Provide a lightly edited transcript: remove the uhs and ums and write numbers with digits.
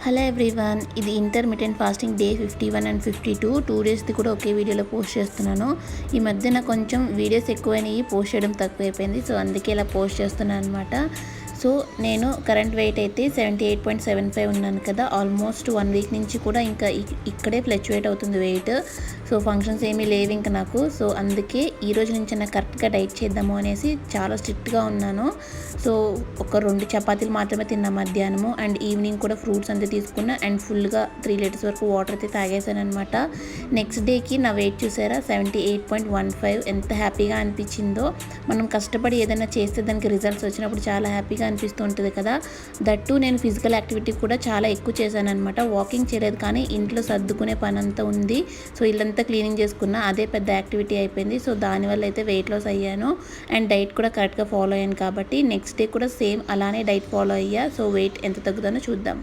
Hello everyone, ఇది intermittent fasting day 51 and 52 డేస్ది కూడా ఒకే వీడియోలో పోస్ట్ చేస్తున్నాను. ఈ మధ్యన కొంచెం వీడియోస్ ఎక్కువైనాయి, పోస్ట్ చేయడం తక్కువైపోయింది. సో అందుకే ఇలా పోస్ట్ చేస్తున్నాను అనమాట. సో నేను కరెంట్ వెయిట్ అయితే 78.75 ఉన్నాను కదా. ఆల్మోస్ట్ 1 వీక్ నుంచి కూడా ఇంకా ఇక్కడే ఫ్లక్చువేట్ అవుతుంది వెయిట్. సో ఫంక్షన్స్ ఏమీ లేవు ఇంకా నాకు. సో అందుకే ఈ రోజు నుంచి నాకు కరెక్ట్గా డైట్ చేద్దాము అనేసి చాలా స్ట్రిక్ట్గా ఉన్నాను. సో ఒక 2 చపాతీలు మాత్రమే తిన్నా మధ్యాహ్నము, అండ్ ఈవినింగ్ కూడా ఫ్రూట్స్ అంతే తీసుకున్నా, అండ్ ఫుల్గా 3 లీటర్స్ వరకు వాటర్ అయితే తాగేసాను అనమాట. నెక్స్ట్ డేకి నా వెయిట్ చూసారా, 78.15. ఎంత హ్యాపీగా అనిపించిందో. మనం కష్టపడి ఏదైనా చేస్తే దానికి రిజల్ట్స్ వచ్చినప్పుడు చాలా హ్యాపీగా అనిపిస్తూ ఉంటుంది కదా. దట్టు నేను ఫిజికల్ యాక్టివిటీ కూడా చాలా ఎక్కువ చేశాను అనమాట. వాకింగ్ చేయలేదు, కానీ ఇంట్లో సర్దుకునే పని అంతా ఉంది. సో ఇల్లంతా క్లీనింగ్ చేసుకున్నా, అదే పెద్ద యాక్టివిటీ అయిపోయింది. సో దానివల్ల అయితే వెయిట్ లాస్ అయ్యాను, అండ్ డైట్ కూడా కరెక్ట్గా ఫాలో అయ్యాను. కాబట్టి నెక్స్ట్ డే కూడా సేమ్ అలానే డైట్ ఫాలో అయ్యా. సో వెయిట్ ఎంత తగ్గుతానో చూద్దాం.